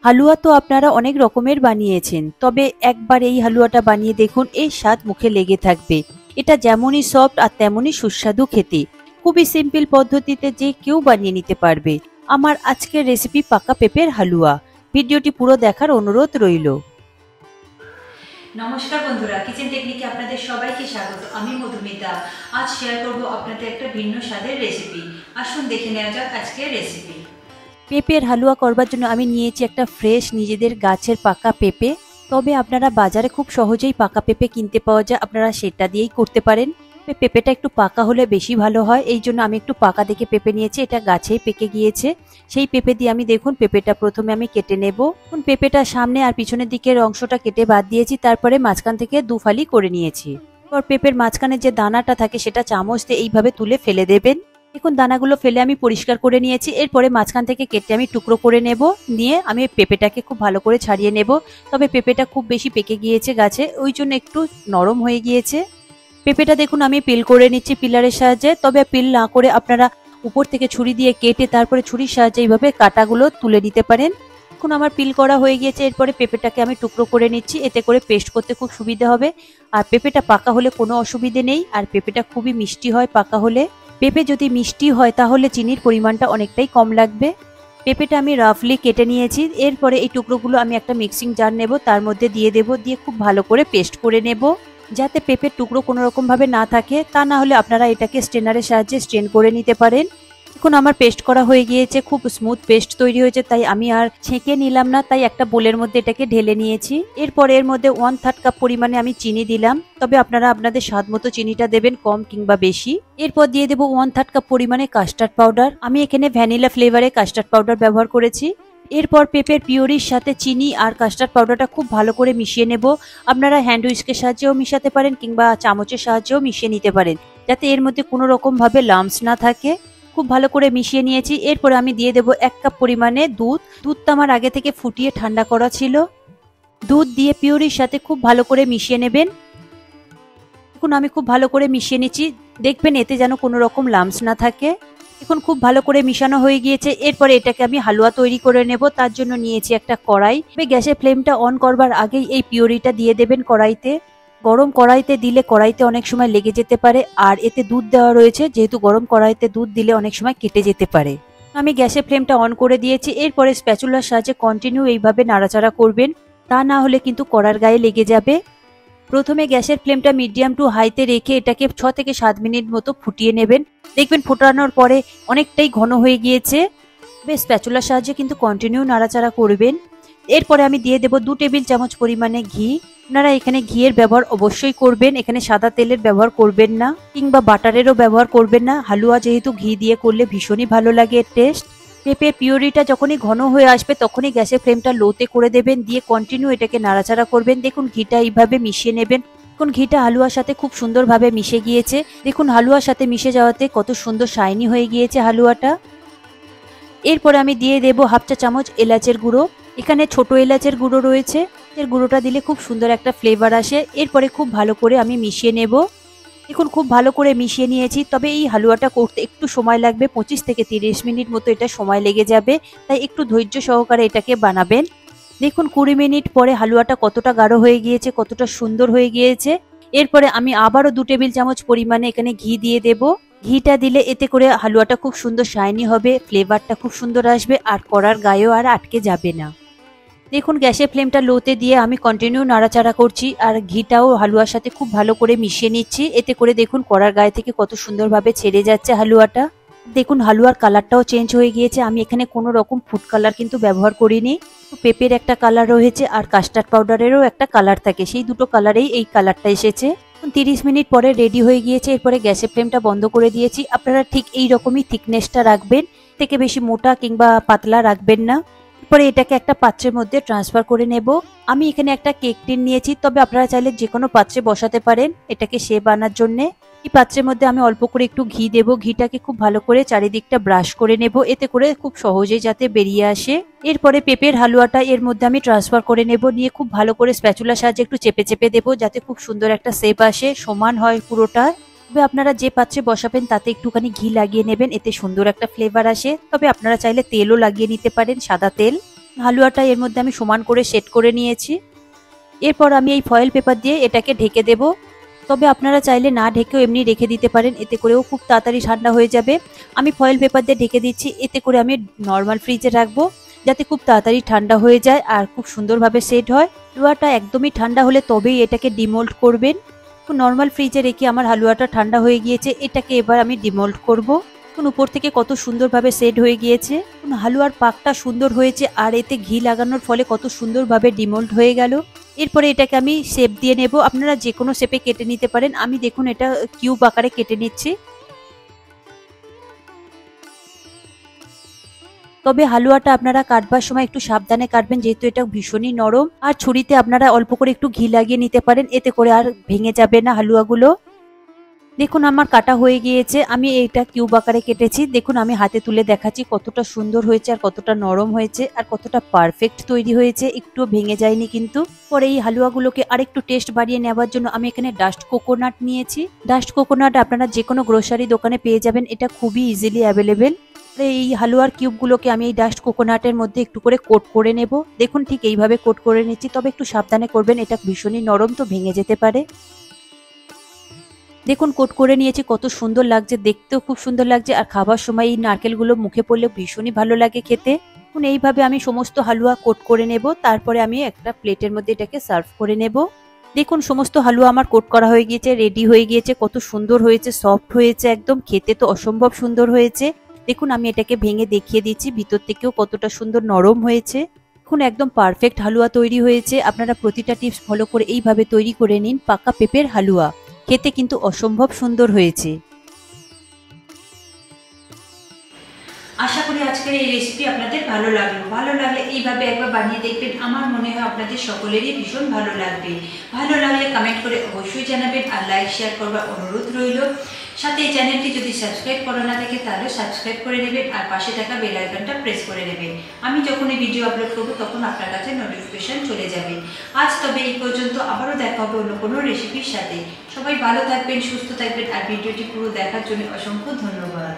হালুয়া তো আপনারা অনেক রকমের বানিয়েছেন, তবে একবার এই হালুয়াটা বানিয়ে দেখুন, এর স্বাদ মুখে লেগে থাকবে। এটা যেমনই সফট আর তেমনই সুস্বাদু খেতে। খুবই সিম্পল পদ্ধতিতে যে কেউ বানিয়ে নিতে পারবে। আমার আজকের রেসিপি পাকা পেঁপের হালুয়া। ভিডিওটি পুরো দেখার অনুরোধ রইল। নমস্কার বন্ধুরা, কিচেন টেকনিকে আপনাদের সবাইকে স্বাগত। আমি মধুমিতা। আজ শেয়ার করব আপনাদের একটা ভিন্ন স্বাদের রেসিপি। আসুন দেখে নেওয়া যাক আজকের রেসিপি। পেঁপের হালুয়া করবার জন্য আমি নিয়েছি একটা ফ্রেশ নিজেদের গাছের পাকা পেঁপে। তবে আপনারা বাজারে খুব সহজেই পাকা পেঁপে কিনতে পাওয়া যায়, আপনারা সেটা দিয়েই করতে পারেন। পেঁপেটা একটু পাকা হলে বেশি ভালো হয়, এই জন্য আমি একটু পাকা দেখে পেঁপে নিয়েছি। এটা গাছেই পেকে গিয়েছে। সেই পেঁপে দিয়ে আমি দেখুন পেঁপেটা প্রথমে আমি কেটে নেব। পেঁপেটা সামনে আর পিছনের দিকের অংশটা কেটে বাদ দিয়েছি, তারপরে মাঝখান থেকে দুফালি করে নিয়েছি। এরপর পেঁপের মাঝখানে যে দানাটা থাকে সেটা চামচ দিয়ে এইভাবে তুলে ফেলে দেবেন। দেখুন দানাগুলো ফেলে আমি পরিষ্কার করে নিয়েছি। এরপরে মাঝখান থেকে কেটে আমি টুকরো করে নেব। নিয়ে আমি পেঁপেটাকে খুব ভালো করে ছাড়িয়ে নেব। তবে পেঁপেটা খুব বেশি পেকে গিয়েছে গাছে, ওই জন্য একটু নরম হয়ে গিয়েছে। পেঁপেটা দেখুন আমি পিল করে নিচ্ছি পিলারের সাহায্যে। তবে পিল না করে আপনারা উপর থেকে ছুরি দিয়ে কেটে তারপরে ছুরির সাহায্যে এইভাবে কাটাগুলো তুলে নিতে পারেন। এখন আমার পিল করা হয়ে গিয়েছে। এরপরে পেঁপেটাকে আমি টুকরো করে নিচ্ছি, এতে করে পেস্ট করতে খুব সুবিধা হবে। আর পেঁপেটা পাকা হলে কোনো অসুবিধে নেই, আর পেঁপেটা খুবই মিষ্টি হয় পাকা হলে। পেঁপে যদি মিষ্টি হয় তাহলে চিনির পরিমাণটা অনেকটাই কম লাগবে। পেঁপেটা আমি রাফলি কেটে নিয়েছি। এরপরে এই টুকরোগুলো আমি একটা মিক্সিং জার নেব, তার মধ্যে দিয়ে দেব, দিয়ে খুব ভালো করে পেস্ট করে নেব, যাতে পেঁপের টুকরো কোনো রকম ভাবে না থাকে। তা না হলে আপনারা এটাকে স্ট্রেনারের সাহায্যে স্ট্রেন করে নিতে পারেন। এখন আমার পেস্ট করা হয়ে গিয়েছে, খুব স্মুথ পেস্ট তৈরি হয়েছে, তাই আমি আর ছেঁকে নিলাম না, তাই একটা বোলের মধ্যে এটাকে ঢেলে নিয়েছি। এরপর এর মধ্যে 1/3 কাপ পরিমাণে আমি চিনি দিলাম। তবে আপনারা আপনাদের স্বাদ মতো চিনিটা দেবেন, কম কিংবা বেশি। এরপর দিয়ে দেবো 1/3 কাপ পরিমাণে কাস্টার্ড পাউডার। আমি এখানে ভ্যানিলা ফ্লেভারে কাস্টার্ড পাউডার ব্যবহার করেছি। এরপর পেঁপের পিউরির সাথে চিনি আর কাস্টার্ড পাউডারটা খুব ভালো করে মিশিয়ে নেব। আপনারা হ্যান্ড উইস্কের সাহায্যেও মিশাতে পারেন কিংবা চামচের সাহায্যেও মিশিয়ে নিতে পারেন, যাতে এর মধ্যে কোনো রকম ভাবে লাম্পস না থাকে। খুব ভালো করে মিশিয়ে নিয়েছি। এরপরে আমি দিয়ে দেবো 1 কাপ পরিমাণে দুধ। দুধটা আমার আগে থেকে ফুটিয়ে ঠান্ডা করা ছিল। দুধ দিয়ে পিউরির সাথে খুব ভালো করে মিশিয়ে নেবেন। এখন আমি খুব ভালো করে মিশিয়ে নিচ্ছি, দেখবেন এতে যেন কোনো রকম লাম্পস না থাকে। এখন খুব ভালো করে মিশানো হয়ে গিয়েছে। এরপরে এটাকে আমি হালুয়া তৈরি করে নেব। তার জন্য নিয়েছি একটা কড়াই। গ্যাসের ফ্লেমটা অন করবার আগেই এই পিউরিটা দিয়ে দেবেন কড়াইতে। গরম কড়াইতে দিলে কড়াইতে অনেক সময় লেগে যেতে পারে, আর এতে দুধ দেওয়া রয়েছে, যেহেতু গরম কড়াইতে দুধ দিলে অনেক সময় কেটে যেতে পারে। আমি গ্যাসের ফ্লেমটা অন করে দিয়েছি। এরপরে স্প্যাচুলার সাহায্যে কন্টিনিউ এইভাবে নাড়াচাড়া করবেন, তা না হলে কিন্তু কড়ার গায়ে লেগে যাবে। প্রথমে গ্যাসের ফ্লেমটা মিডিয়াম টু হাইতে রেখে এটাকে 6 থেকে 7 মিনিট মতো ফুটিয়ে নেবেন। দেখবেন ফোটানোর পরে অনেকটাই ঘন হয়ে গিয়েছে। বেশ স্প্যাচুলার সাহায্যে কিন্তু কন্টিনিউ নাড়াচাড়া করবেন। এরপরে আমি দিয়ে দেব 2 টেবিল চামচ পরিমাণে ঘি। আপনারা এখানে ঘিয়ের ব্যবহার অবশ্যই করবেন, এখানে সাদা তেলের ব্যবহার করবেন না কিংবা বাটারেরও ব্যবহার করবেন না। হালুয়া যেহেতু ঘি দিয়ে করলে ভীষণই ভালো লাগে এর টেস্ট। পেঁপের পিউরিটা যখনই ঘন হয়ে আসবে তখনই গ্যাসের ফ্লেমটা লোতে করে দেবেন, দিয়ে কন্টিনিউ এটাকে নাড়াচাড়া করবেন। দেখুন ঘিটা এইভাবে মিশিয়ে নেবেন। এখন ঘিটা হালুয়ার সাথে খুব সুন্দরভাবে মিশে গিয়েছে। দেখুন হালুয়ার সাথে মিশে যাওয়াতে কত সুন্দর শাইনি হয়ে গিয়েছে হালুয়াটা। এরপরে আমি দিয়ে দেব 1/2 চা চামচ এলাচের গুঁড়ো। এখানে ছোট এলাচের গুঁড়ো রয়েছে, এর গুঁড়োটা দিলে খুব সুন্দর একটা ফ্লেভার আসে। এরপরে খুব ভালো করে আমি মিশিয়ে নেব। এখন খুব ভালো করে মিশিয়ে নিয়েছি। তবে এই হালুয়াটা করতে একটু সময় লাগবে, 25 থেকে 30 মিনিট মতো এটা সময় লেগে যাবে, তাই একটু ধৈর্য সহকারে এটাকে বানাবেন। দেখুন 20 মিনিট পরে হালুয়াটা কতটা গাঢ় হয়ে গিয়েছে, কতটা সুন্দর হয়ে গিয়েছে। এরপরে আমি আবারও 2 টেবিল চামচ পরিমাণে এখানে ঘি দিয়ে দেব। ঘিটা দিলে এতে করে হালুয়াটা খুব সুন্দর শাইনি হবে, ফ্লেভারটা খুব সুন্দর আসবে, আর কড়ার গায়েও আর আটকে যাবে না। দেখুন গ্যাসের ফ্লেমটা লোতে দিয়ে আমি কন্টিনিউ নাড়াচাড়া করছি, আর ঘিটাও হালুয়ার সাথে খুব ভালো করে মিশিয়ে নিচ্ছি। এতে করে দেখুন কড়ার গায়ে থেকে কত সুন্দরভাবে ছেড়ে যাচ্ছে হালুয়াটা। দেখুন হালুয়ার কালারটাও চেঞ্জ হয়ে গিয়েছে। আমি এখানে কোনো রকম ফুড কালার কিন্তু ব্যবহার করিনি। পেঁপের একটা কালার রয়েছে আর কাস্টার্ড পাউডারেরও একটা কালার থাকে, সেই দুটো কালারেই এই কালারটা এসেছে। 30 মিনিট পরে রেডি হয়ে গিয়েছে। এরপরে গ্যাসের ফ্লেমটা বন্ধ করে দিয়েছি। আপনারা ঠিক এই রকমই থিকনেসটা রাখবেন, থেকে বেশি মোটা কিংবা পাতলা রাখবেন না। পরে এটাকে একটা পাত্রের মধ্যে ট্রান্সফার করে নেব। আমি এখানে একটা কেক টিন নিয়েছি, তবে আপনারা চাইলে যে কোনো পাত্রে বসাতে পারেন এটাকে শেপ আনার জন্য। এই পাত্রের মধ্যে আমি অল্প করে একটু ঘি দেব। ঘিটাকে খুব ভালো করে চারিদিকটা ব্রাশ করে নেব, এতে করে খুব সহজে যাতে বেরিয়ে আসে। এরপরে পেঁপের হালুয়াটা এর মধ্যে আমি ট্রান্সফার করে নেব, নিয়ে খুব ভালো করে স্প্যাচুলার সাহায্যে একটু চেপে চেপে দেবো, যাতে খুব সুন্দর একটা শেপ আসে, সমান হয় পুরোটা। তবে আপনারা যে পাত্রে বসাবেন তাতে একটুখানি ঘি লাগিয়ে নেবেন, এতে সুন্দর একটা ফ্লেভার আসে। তবে আপনারা চাইলে তেলও লাগিয়ে নিতে পারেন, সাদা তেল। হালুয়াটা এর মধ্যে আমি সমান করে সেট করে নিয়েছি। এরপর আমি এই ফয়েল পেপার দিয়ে এটাকে ঢেকে দেব। তবে আপনারা চাইলে না ঢেকেও এমনি রেখে দিতে পারেন, এতে করেও খুব তাড়াতাড়ি ঠান্ডা হয়ে যাবে। আমি ফয়েল পেপার দিয়ে ঢেকে দিচ্ছি, এতে করে আমি নর্মাল ফ্রিজে রাখবো, যাতে খুব তাড়াতাড়ি ঠান্ডা হয়ে যায় আর খুব সুন্দরভাবে সেট হয়। হালুয়াটা একদমই ঠান্ডা হলে তবেই এটাকে ডিমোল্ড করবেন। নর্মাল ফ্রিজে রেখে আমার হালুয়াটা ঠান্ডা হয়ে গিয়েছে, এটাকে এবার আমি ডিমোল্ড করব। উপর থেকে কত সুন্দরভাবে সেট হয়ে গিয়েছে, হালুয়ার পাকটা সুন্দর হয়েছে আর এতে ঘি লাগানোর ফলে কত সুন্দরভাবে ডিমোল্ড হয়ে গেল। এরপরে এটাকে আমি শেপ দিয়ে নেব, আপনারা যে কোনো শেপে কেটে নিতে পারেন। আমি দেখুন এটা কিউব আকারে কেটে নিচ্ছি। তবে হালুয়াটা আপনারা কাটবার সময় একটু সাবধানে কাটবেন, যেহেতু এটা ভীষণই নরম। আর ছুরিতে আপনারা অল্প করে একটু ঘি লাগিয়ে নিতে পারেন, এতে করে আর ভেঙে যাবে না হালুয়াগুলো। দেখুন আমার কাটা হয়ে গিয়েছে, আমি এটা কিউব আকারে কেটেছি। দেখুন আমি হাতে তুলে দেখাচ্ছি কতটা সুন্দর হয়েছে আর কতটা নরম হয়েছে আর কতটা পারফেক্ট তৈরি হয়েছে, একটুও ভেঙে যায়নি কিন্তু। পরে এই হালুয়াগুলোকে আরেকটু টেস্ট বাড়িয়ে নেওয়ার জন্য আমি এখানে ডাস্ট কোকোনাট নিয়েছি। ডাস্ট কোকোনাট আপনারা যে কোনো গ্রোসারি দোকানে পেয়ে যাবেন, এটা খুবই ইজিলি অ্যাভেলেবেল। এই হালুয়ার কিউবগুলোকে আমি এই ডাস্ট কোকোনাটের মধ্যে একটু করে কোট করে নেব। দেখুন ঠিক এইভাবে কোট করে নিচ্ছি, তবে একটু সাবধানে করবেন, এটা ভীষণই নরম তো ভেঙে যেতে পারে। দেখুন কোট করে নিয়েছি, কত সুন্দর লাগছে, দেখতেও খুব সুন্দর লাগছে আর খাবার সময় এই নারকেলগুলো মুখে পড়লে ভীষণই ভালো লাগে খেতে। এখন এইভাবে আমি সমস্ত হালুয়া কোট করে নেব, তারপরে আমি একটা প্লেটের মধ্যে এটাকে সার্ভ করে নেব। দেখুন সমস্ত হালুয়া আমার কোট করা হয়ে গিয়েছে, রেডি হয়ে গিয়েছে, কত সুন্দর হয়েছে, সফট হয়েছে একদম, খেতে তো অসম্ভব সুন্দর হয়েছে। দেখুন আমি এটাকে ভেঙে দেখিয়ে দিচ্ছি ভিতর থেকেও কতটা সুন্দর নরম হয়েছে। এখন একদম পারফেক্ট হালুয়া তৈরি হয়েছে। আপনারা প্রতিটা টিপস ফলো করে এইভাবে তৈরি করে নিন পাকা পেঁপের হালুয়া, খেতে কিন্তু অসম্ভব সুন্দর হয়েছে। আশা করি আজকের এই রেসিপি আপনাদের ভালো লাগলো। ভালো লাগলে এইভাবে একবার বানিয়ে দেখবেন, আমার মনে হয় আপনাদের সকলেরই ভীষণ ভালো লাগবে। ভালো লাগলে কমেন্ট করে অবশ্যই জানাবেন আর লাইক শেয়ার করবার অনুরোধ রইল। সাথে এই চ্যানেলটি যদি সাবস্ক্রাইব করা না থাকে তাহলে সাবস্ক্রাইব করে নেবেন আর পাশে থাকা বেল আইকনটা প্রেস করে নেবেন। আমি যখন এই ভিডিও আপলোড করব তখন আপনার কাছে নোটিফিকেশন চলে যাবে। আজ তবে এই পর্যন্ত, আবারও দেখা হবে অন্য কোনো রেসিপির সাথে। সবাই ভালো থাকবেন, সুস্থ থাকবেন আর ভিডিওটি পুরো দেখার জন্য অসংখ্য ধন্যবাদ।